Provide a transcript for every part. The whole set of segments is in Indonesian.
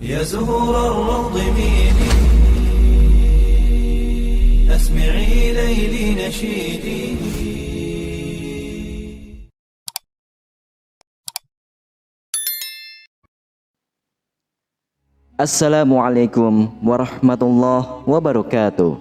يا زهور الروض ميدي أسمعي ليلي نشيدي. Assalamualaikum warahmatullahi wabarakatuh.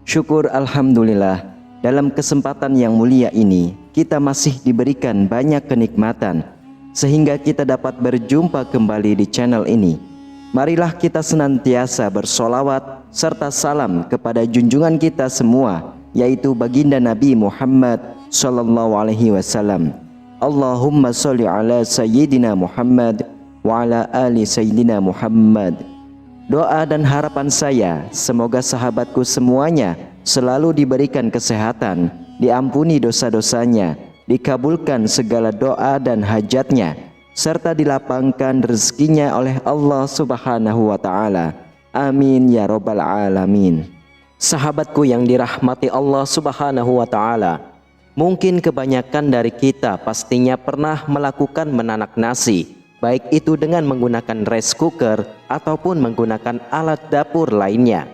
Syukur alhamdulillah, dalam kesempatan yang mulia ini kita masih diberikan banyak kenikmatan sehingga kita dapat berjumpa kembali di channel ini. Marilah kita senantiasa bersolawat serta salam kepada junjungan kita semua, yaitu baginda Nabi Muhammad sallallahu alaihi wasallam. Allahumma sholli ala sayyidina Muhammad wa ala ali sayyidina Muhammad. Doa dan harapan saya, semoga sahabatku semuanya selalu diberikan kesehatan, diampuni dosa-dosanya, dikabulkan segala doa dan hajatnya, serta dilapangkan rezekinya oleh Allah Subhanahu wa Ta'ala. Amin ya Rabbal Alamin. Sahabatku yang dirahmati Allah Subhanahu wa Ta'ala, mungkin kebanyakan dari kita pastinya pernah melakukan menanak nasi, baik itu dengan menggunakan rice cooker ataupun menggunakan alat dapur lainnya.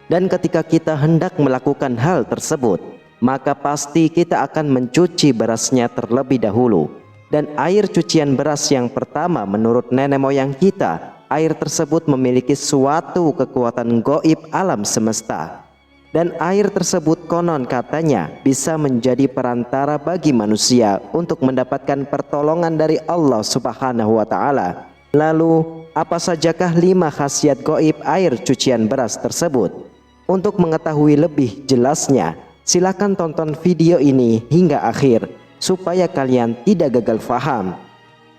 Dan ketika kita hendak melakukan hal tersebut, maka pasti kita akan mencuci berasnya terlebih dahulu. Dan air cucian beras yang pertama menurut nenek moyang kita, air tersebut memiliki suatu kekuatan gaib alam semesta. Dan air tersebut konon katanya bisa menjadi perantara bagi manusia untuk mendapatkan pertolongan dari Allah Subhanahu wa Ta'ala. Lalu, apa sajakah 5 khasiat gaib air cucian beras tersebut? Untuk mengetahui lebih jelasnya, silakan tonton video ini hingga akhir supaya kalian tidak gagal faham.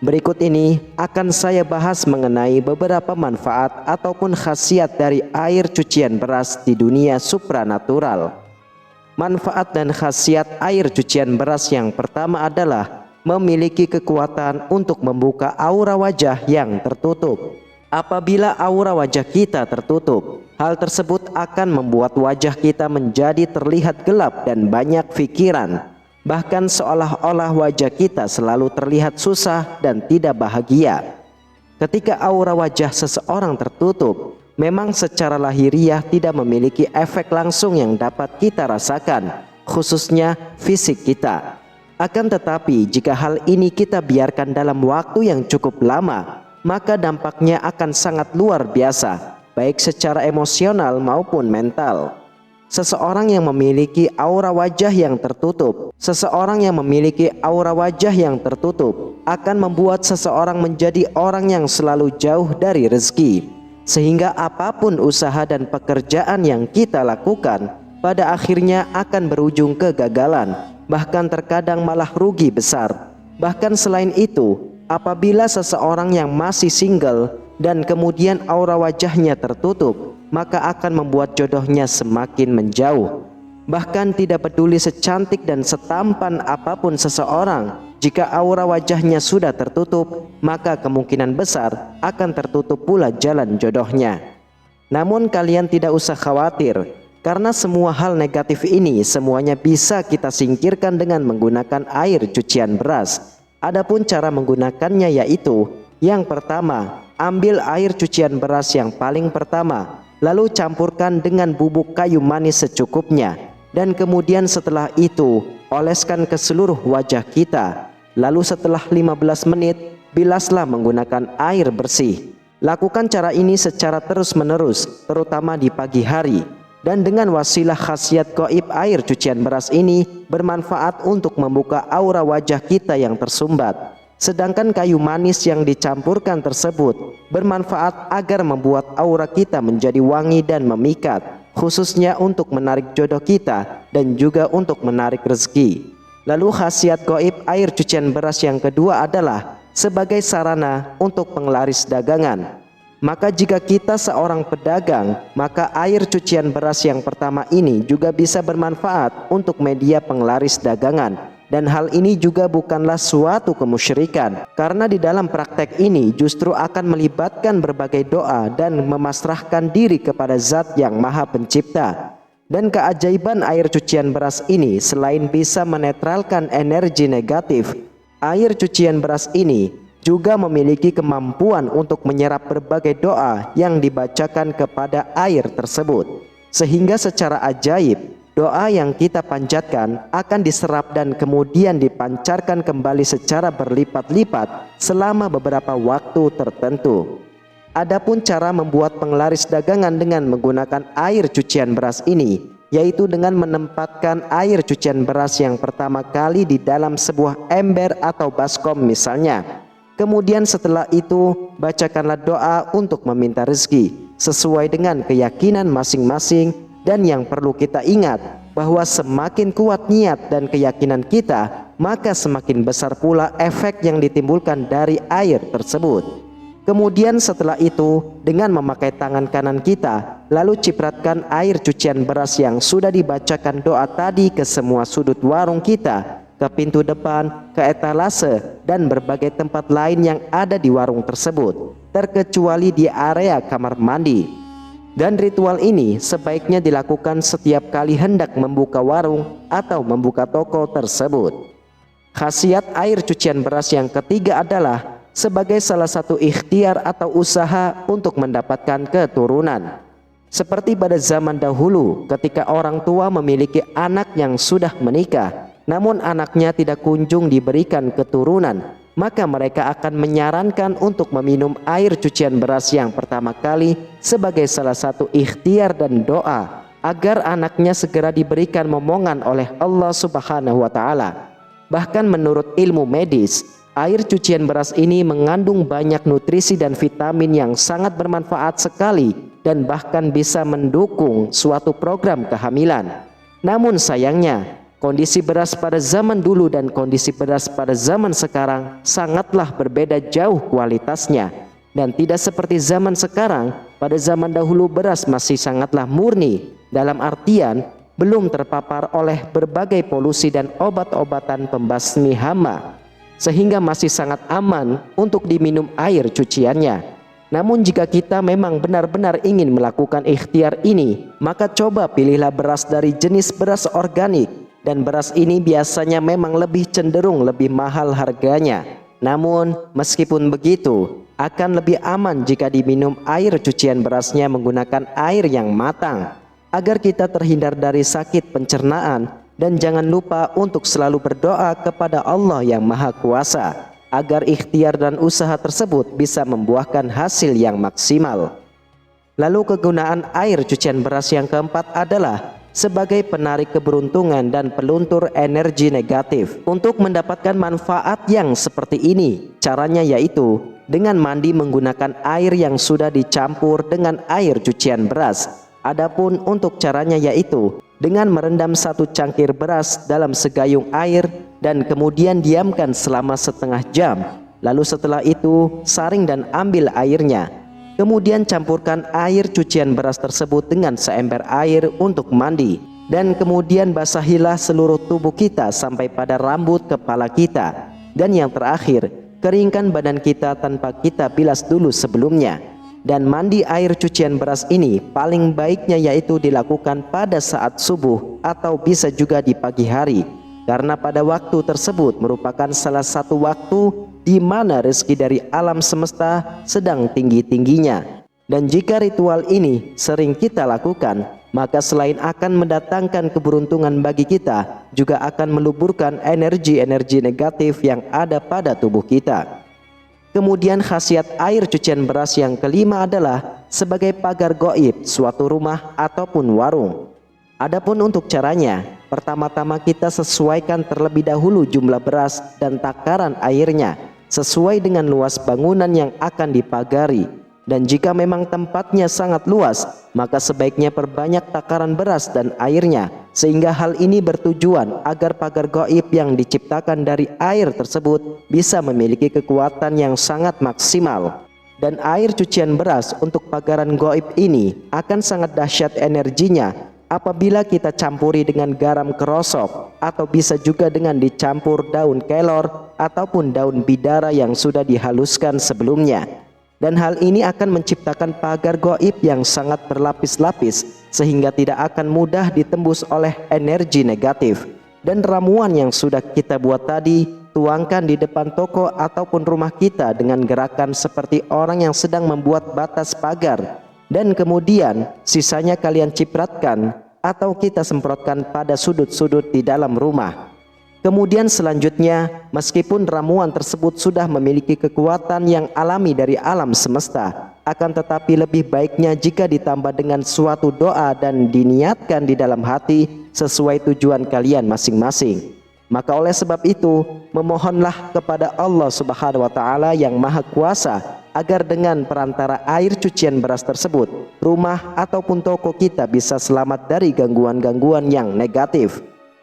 Berikut ini akan saya bahas mengenai beberapa manfaat ataupun khasiat dari air cucian beras di dunia supranatural. Manfaat dan khasiat air cucian beras yang pertama adalah memiliki kekuatan untuk membuka aura wajah yang tertutup. Apabila aura wajah kita tertutup, hal tersebut akan membuat wajah kita menjadi terlihat gelap dan banyak pikiran. Bahkan seolah-olah wajah kita selalu terlihat susah dan tidak bahagia. Ketika aura wajah seseorang tertutup, memang secara lahiriah tidak memiliki efek langsung yang dapat kita rasakan, khususnya fisik kita. Akan tetapi jika hal ini kita biarkan dalam waktu yang cukup lama, maka dampaknya akan sangat luar biasa, baik secara emosional maupun mental. Seseorang yang memiliki aura wajah yang tertutup akan membuat seseorang menjadi orang yang selalu jauh dari rezeki, sehingga apapun usaha dan pekerjaan yang kita lakukan pada akhirnya akan berujung kegagalan, bahkan terkadang malah rugi besar. Bahkan selain itu, apabila seseorang yang masih single dan kemudian aura wajahnya tertutup, maka akan membuat jodohnya semakin menjauh. Bahkan tidak peduli secantik dan setampan apapun seseorang, jika aura wajahnya sudah tertutup, maka kemungkinan besar akan tertutup pula jalan jodohnya. Namun kalian tidak usah khawatir, karena semua hal negatif ini semuanya bisa kita singkirkan dengan menggunakan air cucian beras. Adapun cara menggunakannya yaitu, yang pertama, ambil air cucian beras yang paling pertama, lalu campurkan dengan bubuk kayu manis secukupnya, dan kemudian setelah itu oleskan ke seluruh wajah kita. Lalu setelah 15 menit bilaslah menggunakan air bersih. Lakukan cara ini secara terus-menerus, terutama di pagi hari. Dan dengan wasilah khasiat gaib air cucian beras ini bermanfaat untuk membuka aura wajah kita yang tersumbat. Sedangkan kayu manis yang dicampurkan tersebut bermanfaat agar membuat aura kita menjadi wangi dan memikat, khususnya untuk menarik jodoh kita dan juga untuk menarik rezeki. Lalu khasiat gaib air cucian beras yang kedua adalah sebagai sarana untuk penglaris dagangan. Maka jika kita seorang pedagang, maka air cucian beras yang pertama ini juga bisa bermanfaat untuk media penglaris dagangan. Dan hal ini juga bukanlah suatu kemusyrikan, karena di dalam praktek ini justru akan melibatkan berbagai doa dan memasrahkan diri kepada Zat yang Maha Pencipta. Dan keajaiban air cucian beras ini selain bisa menetralkan energi negatif, air cucian beras ini juga memiliki kemampuan untuk menyerap berbagai doa yang dibacakan kepada air tersebut, sehingga secara ajaib doa yang kita panjatkan akan diserap dan kemudian dipancarkan kembali secara berlipat-lipat selama beberapa waktu tertentu. Adapun cara membuat penglaris dagangan dengan menggunakan air cucian beras ini, yaitu dengan menempatkan air cucian beras yang pertama kali di dalam sebuah ember atau baskom misalnya. Kemudian setelah itu bacakanlah doa untuk meminta rezeki sesuai dengan keyakinan masing-masing. Dan yang perlu kita ingat bahwa semakin kuat niat dan keyakinan kita, maka semakin besar pula efek yang ditimbulkan dari air tersebut. Kemudian setelah itu dengan memakai tangan kanan kita, lalu cipratkan air cucian beras yang sudah dibacakan doa tadi ke semua sudut warung kita, ke pintu depan, ke etalase, dan berbagai tempat lain yang ada di warung tersebut, terkecuali di area kamar mandi. Dan ritual ini sebaiknya dilakukan setiap kali hendak membuka warung atau membuka toko tersebut. Khasiat air cucian beras yang ketiga adalah sebagai salah satu ikhtiar atau usaha untuk mendapatkan keturunan. Seperti pada zaman dahulu ketika orang tua memiliki anak yang sudah menikah, namun anaknya tidak kunjung diberikan keturunan, maka mereka akan menyarankan untuk meminum air cucian beras yang pertama kali sebagai salah satu ikhtiar dan doa agar anaknya segera diberikan momongan oleh Allah Subhanahu wa Ta'ala. Bahkan menurut ilmu medis, air cucian beras ini mengandung banyak nutrisi dan vitamin yang sangat bermanfaat sekali dan bahkan bisa mendukung suatu program kehamilan. Namun sayangnya, kondisi beras pada zaman dulu dan kondisi beras pada zaman sekarang sangatlah berbeda jauh kualitasnya. Dan tidak seperti zaman sekarang, pada zaman dahulu beras masih sangatlah murni, dalam artian belum terpapar oleh berbagai polusi dan obat-obatan pembasmi hama, sehingga masih sangat aman untuk diminum air cuciannya. Namun jika kita memang benar-benar ingin melakukan ikhtiar ini, maka coba pilihlah beras dari jenis beras organik. Dan beras ini biasanya memang lebih cenderung lebih mahal harganya. Namun meskipun begitu, akan lebih aman jika diminum air cucian berasnya menggunakan air yang matang, agar kita terhindar dari sakit pencernaan. Dan jangan lupa untuk selalu berdoa kepada Allah yang Maha Kuasa, agar ikhtiar dan usaha tersebut bisa membuahkan hasil yang maksimal. Lalu kegunaan air cucian beras yang keempat adalah sebagai penarik keberuntungan dan peluntur energi negatif. Untuk mendapatkan manfaat yang seperti ini, caranya yaitu dengan mandi menggunakan air yang sudah dicampur dengan air cucian beras. Adapun untuk caranya yaitu dengan merendam 1 cangkir beras dalam segayung air dan kemudian diamkan selama setengah jam. Lalu setelah itu saring dan ambil airnya. Kemudian campurkan air cucian beras tersebut dengan seember air untuk mandi. Dan kemudian basahilah seluruh tubuh kita sampai pada rambut kepala kita. Dan yang terakhir, keringkan badan kita tanpa kita bilas dulu sebelumnya. Dan mandi air cucian beras ini paling baiknya yaitu dilakukan pada saat subuh atau bisa juga di pagi hari. Karena pada waktu tersebut merupakan salah satu waktu di mana rezeki dari alam semesta sedang tinggi-tingginya. Dan jika ritual ini sering kita lakukan, maka selain akan mendatangkan keberuntungan bagi kita, juga akan meluburkan energi-energi negatif yang ada pada tubuh kita. Kemudian khasiat air cucian beras yang kelima adalah sebagai pagar gaib suatu rumah ataupun warung. Adapun untuk caranya, pertama-tama kita sesuaikan terlebih dahulu jumlah beras dan takaran airnya sesuai dengan luas bangunan yang akan dipagari. Dan jika memang tempatnya sangat luas, maka sebaiknya perbanyak takaran beras dan airnya, sehingga hal ini bertujuan agar pagar gaib yang diciptakan dari air tersebut bisa memiliki kekuatan yang sangat maksimal. Dan air cucian beras untuk pagaran gaib ini akan sangat dahsyat energinya apabila kita campuri dengan garam kerosok, atau bisa juga dengan dicampur daun kelor ataupun daun bidara yang sudah dihaluskan sebelumnya. Dan hal ini akan menciptakan pagar gaib yang sangat berlapis-lapis sehingga tidak akan mudah ditembus oleh energi negatif. Dan ramuan yang sudah kita buat tadi tuangkan di depan toko ataupun rumah kita dengan gerakan seperti orang yang sedang membuat batas pagar, dan kemudian sisanya kalian cipratkan atau kita semprotkan pada sudut-sudut di dalam rumah. Kemudian selanjutnya, meskipun ramuan tersebut sudah memiliki kekuatan yang alami dari alam semesta, akan tetapi lebih baiknya jika ditambah dengan suatu doa dan diniatkan di dalam hati sesuai tujuan kalian masing-masing. Maka oleh sebab itu, memohonlah kepada Allah Subhanahu wa taala yang Maha Kuasa agar dengan perantara air cucian beras tersebut, rumah ataupun toko kita bisa selamat dari gangguan-gangguan yang negatif.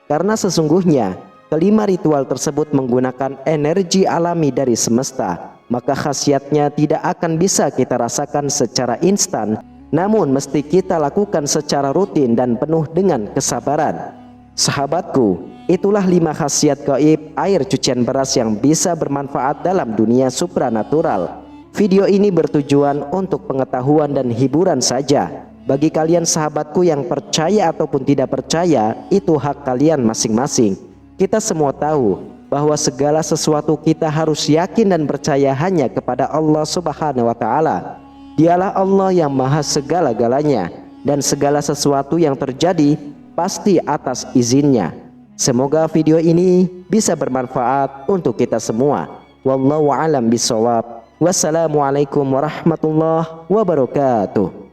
Karena sesungguhnya kelima ritual tersebut menggunakan energi alami dari semesta, maka khasiatnya tidak akan bisa kita rasakan secara instan, namun mesti kita lakukan secara rutin dan penuh dengan kesabaran. Sahabatku, itulah 5 khasiat gaib air cucian beras yang bisa bermanfaat dalam dunia supranatural. Video ini bertujuan untuk pengetahuan dan hiburan saja. Bagi kalian sahabatku yang percaya ataupun tidak percaya, itu hak kalian masing-masing. Kita semua tahu bahwa segala sesuatu kita harus yakin dan percaya hanya kepada Allah Subhanahu wa taala. Dialah Allah yang maha segala-galanya, dan segala sesuatu yang terjadi pasti atas izinnya. Semoga video ini bisa bermanfaat untuk kita semua. Wallahu a'lam bishawab. Wassalamualaikum warahmatullahi wabarakatuh.